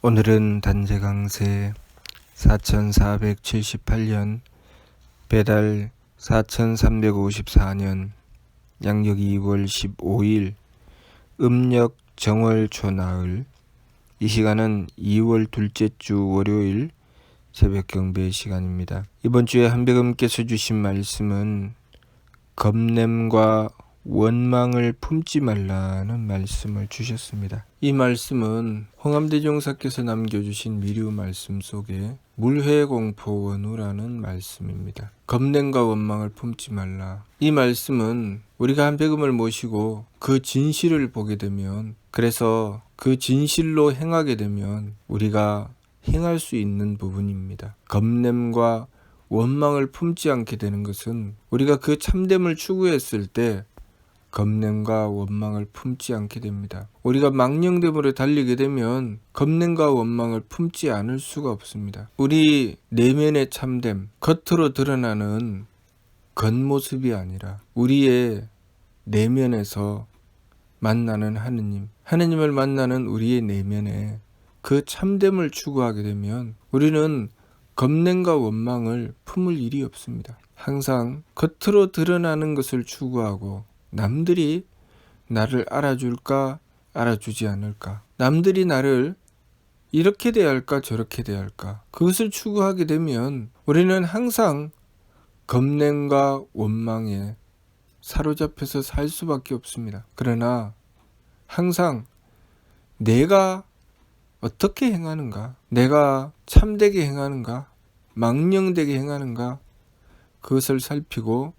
오늘은 단체 강세 4478년 배달 4354년 양력 2월 15일 음력 정월 초나흘. 이 시간은 2월 둘째 주 월요일 새벽 경배 시간입니다. 이번 주에 한백음께서 주신 말씀은 겁냄과 원망을 품지 말라는 말씀을 주셨습니다. 이 말씀은 홍암대종사께서 남겨주신 미류 말씀 속에 물회공포원우라는 말씀입니다. 겁냄과 원망을 품지 말라. 이 말씀은 우리가 한백음을 모시고 그 진실을 보게 되면, 그래서 그 진실로 행하게 되면 우리가 행할 수 있는 부분입니다. 겁냄과 원망을 품지 않게 되는 것은 우리가 그 참됨을 추구했을 때 겁냄과 원망을 품지 않게 됩니다. 우리가 망령됨으로 달리게 되면 겁냄과 원망을 품지 않을 수가 없습니다. 우리 내면의 참됨, 겉으로 드러나는 겉모습이 아니라 우리의 내면에서 만나는 하느님을 만나는 우리의 내면에 그 참됨을 추구하게 되면 우리는 겁냄과 원망을 품을 일이 없습니다. 항상 겉으로 드러나는 것을 추구하고 남들이 나를 알아줄까 알아주지 않을까, 남들이 나를 이렇게 대할까 저렇게 대할까, 그것을 추구하게 되면 우리는 항상 겁냄과 원망에 사로잡혀서 살 수밖에 없습니다. 그러나 항상 내가 어떻게 행하는가, 내가 참되게 행하는가 망령되게 행하는가, 그것을 살피고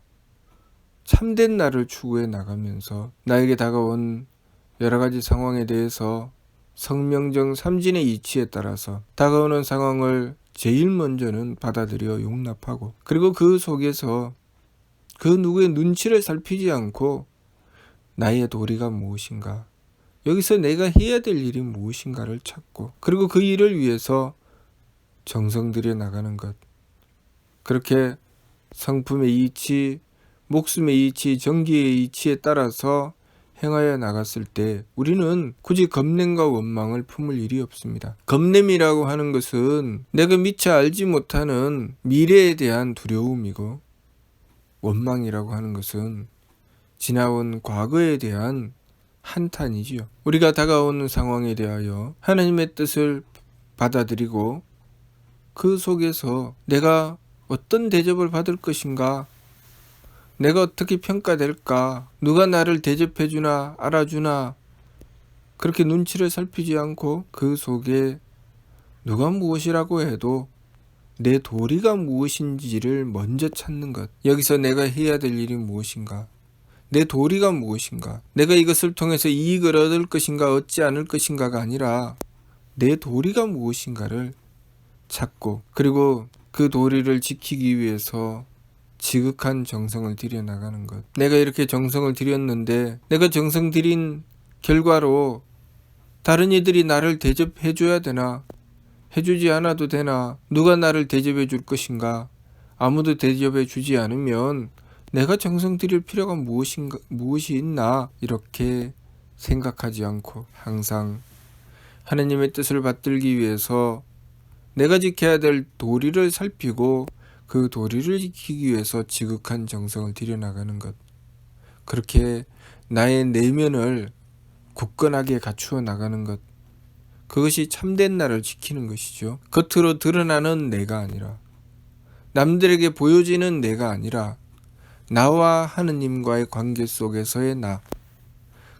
참된 나를 추구해 나가면서 나에게 다가온 여러 가지 상황에 대해서 성명정 삼진의 이치에 따라서 다가오는 상황을 제일 먼저는 받아들여 용납하고, 그리고 그 속에서 그 누구의 눈치를 살피지 않고 나의 도리가 무엇인가, 여기서 내가 해야 될 일이 무엇인가를 찾고, 그리고 그 일을 위해서 정성 들여 나가는 것. 그렇게 성품의 이치, 목숨의 이치, 정기의 이치에 따라서 행하여 나갔을 때 우리는 굳이 겁냄과 원망을 품을 일이 없습니다. 겁냄이라고 하는 것은 내가 미처 알지 못하는 미래에 대한 두려움이고, 원망이라고 하는 것은 지나온 과거에 대한 한탄이지요. 우리가 다가오는 상황에 대하여 하나님의 뜻을 받아들이고 그 속에서 내가 어떤 대접을 받을 것인가, 내가 어떻게 평가될까, 누가 나를 대접해주나 알아주나, 그렇게 눈치를 살피지 않고 그 속에 누가 무엇이라고 해도 내 도리가 무엇인지를 먼저 찾는 것. 여기서 내가 해야 될 일이 무엇인가, 내 도리가 무엇인가, 내가 이것을 통해서 이익을 얻을 것인가 얻지 않을 것인가가 아니라 내 도리가 무엇인가를 찾고, 그리고 그 도리를 지키기 위해서 지극한 정성을 들여 나가는 것. 내가 이렇게 정성을 들였는데 내가 정성 들인 결과로 다른 이들이 나를 대접해 줘야 되나, 해주지 않아도 되나, 누가 나를 대접해 줄 것인가, 아무도 대접해 주지 않으면 내가 정성 들일 필요가 무엇이 있나, 이렇게 생각하지 않고 항상 하나님의 뜻을 받들기 위해서 내가 지켜야 될 도리를 살피고 그 도리를 지키기 위해서 지극한 정성을 들여나가는 것. 그렇게 나의 내면을 굳건하게 갖추어 나가는 것. 그것이 참된 나를 지키는 것이죠. 겉으로 드러나는 내가 아니라, 남들에게 보여지는 내가 아니라 나와 하느님과의 관계 속에서의 나,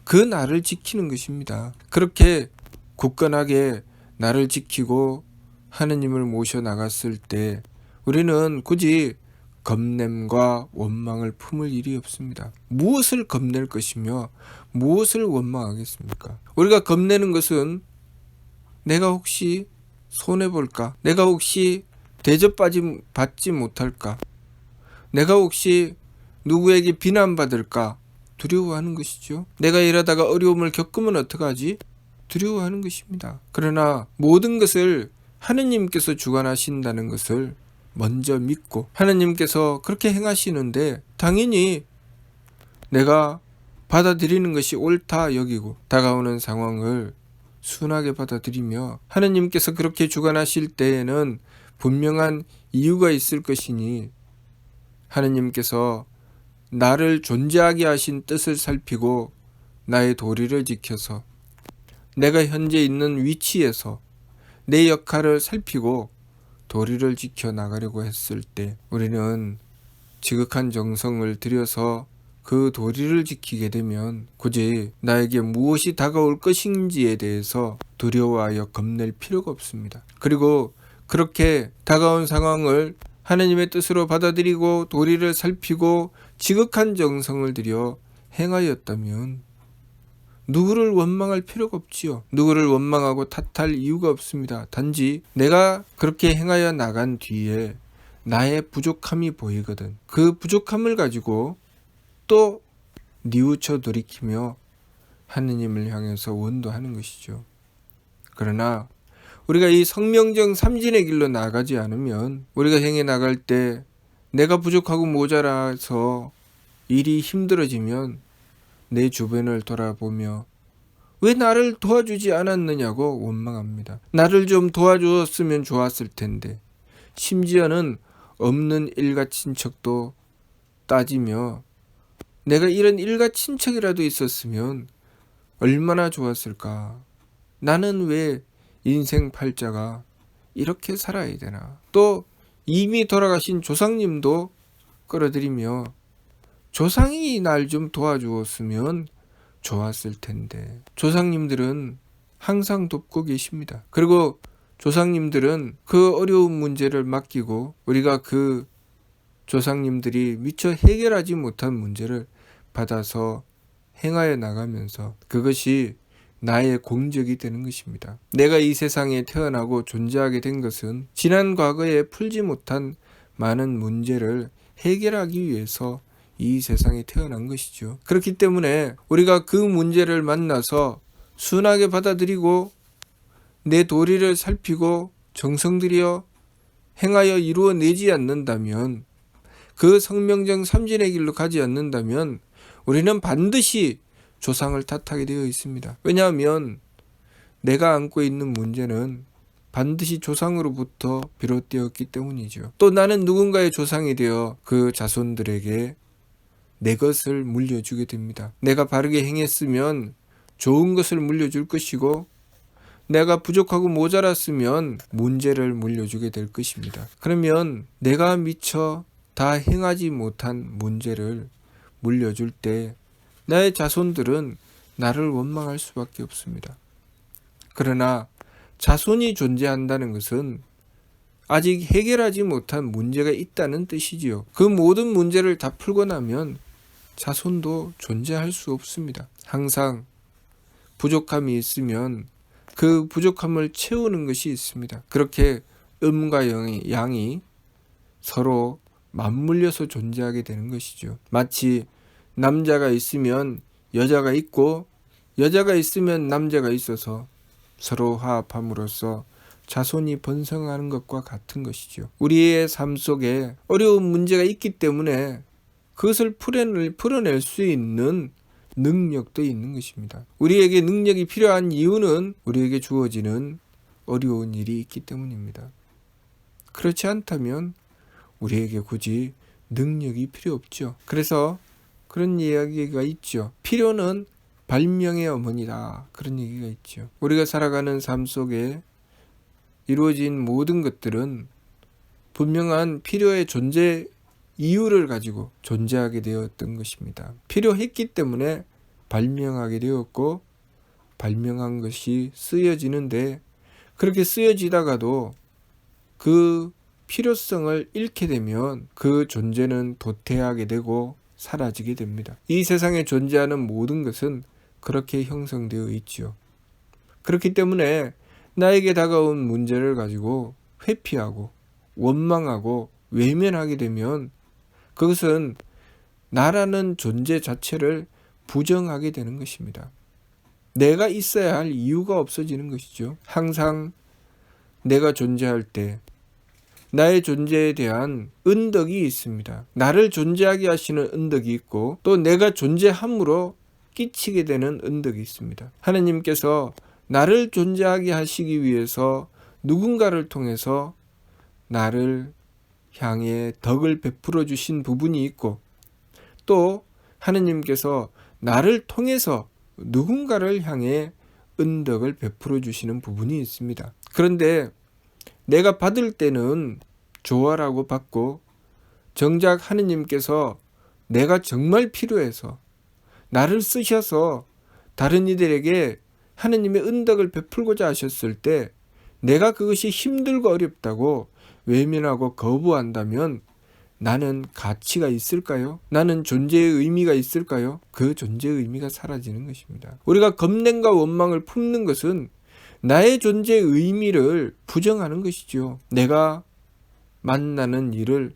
그 나를 지키는 것입니다. 그렇게 굳건하게 나를 지키고 하느님을 모셔 나갔을 때 우리는 굳이 겁냄과 원망을 품을 일이 없습니다. 무엇을 겁낼 것이며 무엇을 원망하겠습니까? 우리가 겁내는 것은 내가 혹시 손해볼까? 내가 혹시 대접받지 못할까? 내가 혹시 누구에게 비난받을까? 두려워하는 것이죠. 내가 이러다가 어려움을 겪으면 어떡하지? 두려워하는 것입니다. 그러나 모든 것을 하느님께서 주관하신다는 것을 먼저 믿고, 하느님께서 그렇게 행하시는데 당연히 내가 받아들이는 것이 옳다 여기고, 다가오는 상황을 순하게 받아들이며 하느님께서 그렇게 주관하실 때에는 분명한 이유가 있을 것이니 하느님께서 나를 존재하게 하신 뜻을 살피고 나의 도리를 지켜서 내가 현재 있는 위치에서 내 역할을 살피고 도리를 지켜 나가려고 했을 때 우리는 지극한 정성을 들여서 그 도리를 지키게 되면 굳이 나에게 무엇이 다가올 것인지에 대해서 두려워하여 겁낼 필요가 없습니다. 그리고 그렇게 다가온 상황을 하나님의 뜻으로 받아들이고 도리를 살피고 지극한 정성을 들여 행하였다면 누구를 원망할 필요가 없지요. 누구를 원망하고 탓할 이유가 없습니다. 단지 내가 그렇게 행하여 나간 뒤에 나의 부족함이 보이거든. 그 부족함을 가지고 또 뉘우쳐 돌이키며 하느님을 향해서 원도하는 것이죠. 그러나 우리가 이 성명정 삼진의 길로 나가지 않으면 우리가 행해 나갈 때 내가 부족하고 모자라서 일이 힘들어지면 내 주변을 돌아보며 왜 나를 도와주지 않았느냐고 원망합니다. 나를 좀 도와주었으면 좋았을 텐데, 심지어는 없는 일가친척도 따지며 내가 이런 일가친척이라도 있었으면 얼마나 좋았을까. 나는 왜 인생 팔자가 이렇게 살아야 되나. 또 이미 돌아가신 조상님도 끌어들이며 조상이 날 좀 도와주었으면 좋았을 텐데. 조상님들은 항상 돕고 계십니다. 그리고 조상님들은 그 어려운 문제를 맡기고 우리가 그 조상님들이 미처 해결하지 못한 문제를 받아서 행하여 나가면서 그것이 나의 공적이 되는 것입니다. 내가 이 세상에 태어나고 존재하게 된 것은 지난 과거에 풀지 못한 많은 문제를 해결하기 위해서 이 세상에 태어난 것이죠. 그렇기 때문에 우리가 그 문제를 만나서 순하게 받아들이고 내 도리를 살피고 정성 들여 행하여 이루어내지 않는다면, 그 성명정 삼진의 길로 가지 않는다면 우리는 반드시 조상을 탓하게 되어 있습니다. 왜냐하면 내가 안고 있는 문제는 반드시 조상으로부터 비롯되었기 때문이죠. 또 나는 누군가의 조상이 되어 그 자손들에게 내 것을 물려주게 됩니다. 내가 바르게 행했으면 좋은 것을 물려줄 것이고 내가 부족하고 모자랐으면 문제를 물려주게 될 것입니다. 그러면 내가 미처 다 행하지 못한 문제를 물려줄 때 나의 자손들은 나를 원망할 수밖에 없습니다. 그러나 자손이 존재한다는 것은 아직 해결하지 못한 문제가 있다는 뜻이지요. 그 모든 문제를 다 풀고 나면 자손도 존재할 수 없습니다. 항상 부족함이 있으면 그 부족함을 채우는 것이 있습니다. 그렇게 음과 양이 서로 맞물려서 존재하게 되는 것이죠. 마치 남자가 있으면 여자가 있고 여자가 있으면 남자가 있어서 서로 화합함으로써 자손이 번성하는 것과 같은 것이죠. 우리의 삶 속에 어려운 문제가 있기 때문에 그것을 풀어낼 수 있는 능력도 있는 것입니다. 우리에게 능력이 필요한 이유는 우리에게 주어지는 어려운 일이 있기 때문입니다. 그렇지 않다면 우리에게 굳이 능력이 필요 없죠. 그래서 그런 이야기가 있죠. 필요는 발명의 어머니다. 그런 얘기가 있죠. 우리가 살아가는 삶 속에 이루어진 모든 것들은 분명한 필요의 존재 이유를 가지고 존재하게 되었던 것입니다. 필요했기 때문에 발명하게 되었고 발명한 것이 쓰여지는데, 그렇게 쓰여지다가도 그 필요성을 잃게 되면 그 존재는 도태하게 되고 사라지게 됩니다. 이 세상에 존재하는 모든 것은 그렇게 형성되어 있지요. 그렇기 때문에 나에게 다가온 문제를 가지고 회피하고 원망하고 외면하게 되면 그것은 나라는 존재 자체를 부정하게 되는 것입니다. 내가 있어야 할 이유가 없어지는 것이죠. 항상 내가 존재할 때 나의 존재에 대한 은덕이 있습니다. 나를 존재하게 하시는 은덕이 있고 또 내가 존재함으로 끼치게 되는 은덕이 있습니다. 하나님께서 나를 존재하게 하시기 위해서 누군가를 통해서 나를 향해 덕을 베풀어 주신 부분이 있고, 또 하느님께서 나를 통해서 누군가를 향해 은덕을 베풀어 주시는 부분이 있습니다. 그런데 내가 받을 때는 좋아라고 받고, 정작 하느님께서 내가 정말 필요해서 나를 쓰셔서 다른 이들에게 하느님의 은덕을 베풀고자 하셨을 때 내가 그것이 힘들고 어렵다고 외면하고 거부한다면 나는 가치가 있을까요? 나는 존재의 의미가 있을까요? 그 존재의 의미가 사라지는 것입니다. 우리가 겁냄과 원망을 품는 것은 나의 존재의 의미를 부정하는 것이죠. 내가 만나는 일을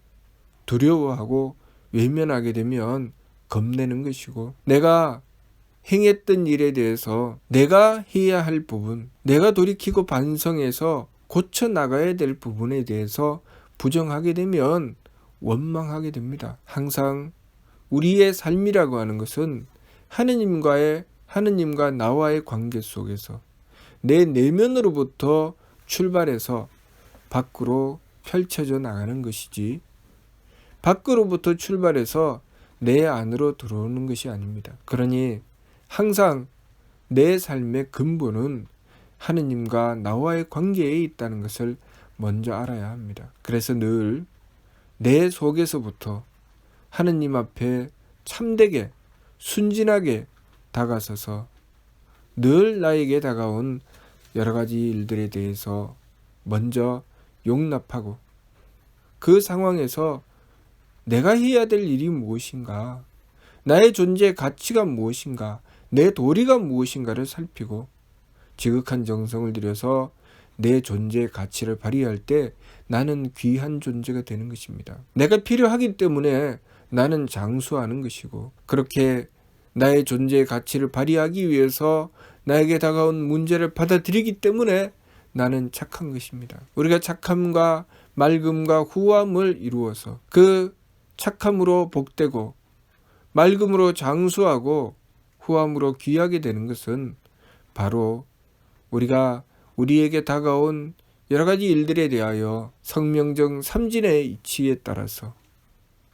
두려워하고 외면하게 되면 겁내는 것이고, 내가 행했던 일에 대해서 내가 해야 할 부분, 내가 돌이키고 반성해서 고쳐 나가야 될 부분에 대해서 부정하게 되면 원망하게 됩니다. 항상 우리의 삶이라고 하는 것은 하느님과 나와의 관계 속에서 내 내면으로부터 출발해서 밖으로 펼쳐져 나가는 것이지, 밖으로부터 출발해서 내 안으로 들어오는 것이 아닙니다. 그러니 항상 내 삶의 근본은 하느님과 나와의 관계에 있다는 것을 먼저 알아야 합니다. 그래서 늘 내 속에서부터 하느님 앞에 참되게 순진하게 다가서서 늘 나에게 다가온 여러 가지 일들에 대해서 먼저 용납하고, 그 상황에서 내가 해야 될 일이 무엇인가, 나의 존재의 가치가 무엇인가, 내 도리가 무엇인가를 살피고 지극한 정성을 들여서 내 존재의 가치를 발휘할 때 나는 귀한 존재가 되는 것입니다. 내가 필요하기 때문에 나는 장수하는 것이고, 그렇게 나의 존재의 가치를 발휘하기 위해서 나에게 다가온 문제를 받아들이기 때문에 나는 착한 것입니다. 우리가 착함과 맑음과 후함을 이루어서 그 착함으로 복되고 맑음으로 장수하고 후함으로 귀하게 되는 것은 바로 우리가 우리에게 다가온 여러 가지 일들에 대하여 성명정 삼진의 이치에 따라서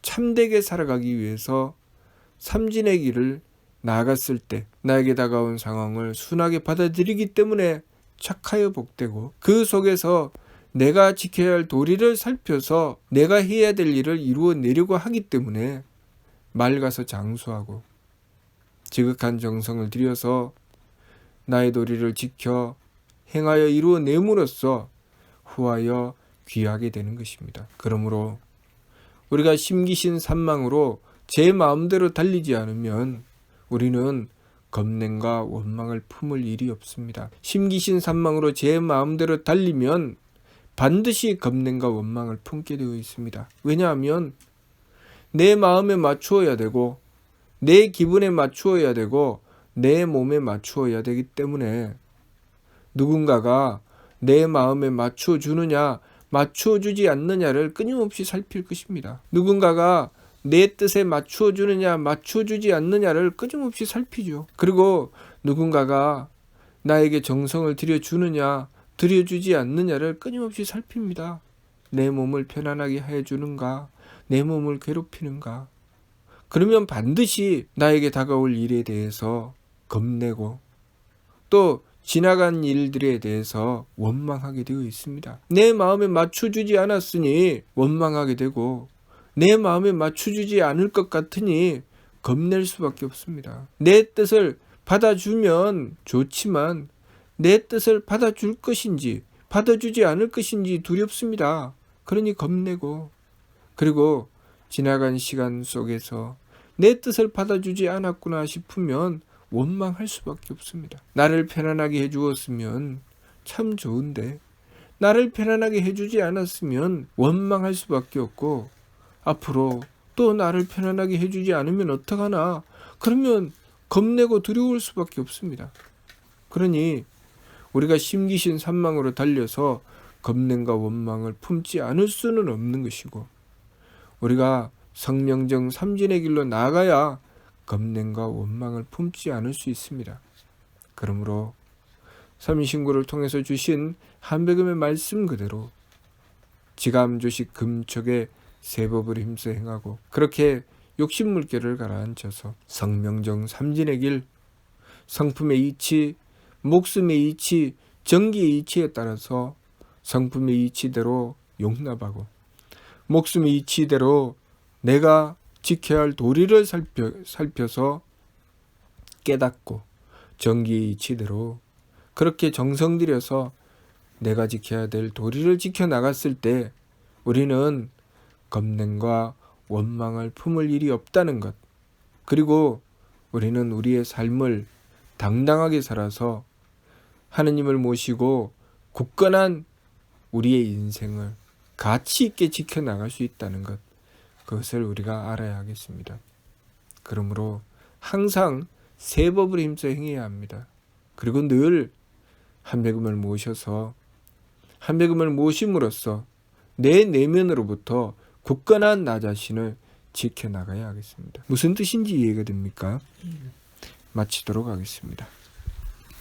참되게 살아가기 위해서 삼진의 길을 나아갔을 때 나에게 다가온 상황을 순하게 받아들이기 때문에 착하여 복되고, 그 속에서 내가 지켜야 할 도리를 살펴서 내가 해야 될 일을 이루어내려고 하기 때문에 맑아서 장수하고 지극한 정성을 들여서 나의 도리를 지켜 행하여 이루어냄으로써 후하여 귀하게 되는 것입니다. 그러므로 우리가 심기신 산망으로 제 마음대로 달리지 않으면 우리는 겁냄과 원망을 품을 일이 없습니다. 심기신 산망으로 제 마음대로 달리면 반드시 겁냄과 원망을 품게 되어 있습니다. 왜냐하면 내 마음에 맞추어야 되고 내 기분에 맞추어야 되고 내 몸에 맞추어야 되기 때문에 누군가가 내 마음에 맞춰주느냐 맞춰주지 않느냐를 끊임없이 살필 것입니다. 누군가가 내 뜻에 맞춰주느냐 맞춰주지 않느냐를 끊임없이 살피죠. 그리고 누군가가 나에게 정성을 들여주느냐 들여주지 않느냐를 끊임없이 살핍니다. 내 몸을 편안하게 해주는가, 내 몸을 괴롭히는가. 그러면 반드시 나에게 다가올 일에 대해서 겁내고 또 지나간 일들에 대해서 원망하게 되어 있습니다. 내 마음에 맞춰주지 않았으니 원망하게 되고, 내 마음에 맞춰주지 않을 것 같으니 겁낼 수밖에 없습니다. 내 뜻을 받아주면 좋지만 내 뜻을 받아줄 것인지 받아주지 않을 것인지 두렵습니다. 그러니 겁내고, 그리고 지나간 시간 속에서 내 뜻을 받아주지 않았구나 싶으면 원망할 수밖에 없습니다. 나를 편안하게 해주었으면 참 좋은데 나를 편안하게 해주지 않았으면 원망할 수밖에 없고, 앞으로 또 나를 편안하게 해주지 않으면 어떡하나, 그러면 겁내고 두려울 수밖에 없습니다. 그러니 우리가 심기신 산망으로 달려서 겁냄과 원망을 품지 않을 수는 없는 것이고, 우리가 성명정 삼진의 길로 나아가야 겁냄과 원망을 품지 않을 수 있습니다. 그러므로 서민신고를 통해서 주신 한백음의 말씀 그대로 지감조식 금촉의 세법을 힘써 행하고 그렇게 욕심물결을 가라앉혀서 성명정 삼진의 길, 성품의 이치, 목숨의 이치, 정기의 이치에 따라서 성품의 이치대로 용납하고 목숨의 이치대로 내가 지켜야 할 도리를 살펴서 깨닫고 정기의 이치대로 그렇게 정성 들여서 내가 지켜야 될 도리를 지켜나갔을 때 우리는 겁냄과 원망을 품을 일이 없다는 것, 그리고 우리는 우리의 삶을 당당하게 살아서 하느님을 모시고 굳건한 우리의 인생을 가치 있게 지켜나갈 수 있다는 것, 그것을 우리가 알아야 하겠습니다. 그러므로 항상 세법을 힘써 행해야 합니다. 그리고 늘 한백음을 모셔서 한백음을 모심으로써 내 내면으로부터 굳건한 나 자신을 지켜나가야 하겠습니다. 무슨 뜻인지 이해가 됩니까? 마치도록 하겠습니다.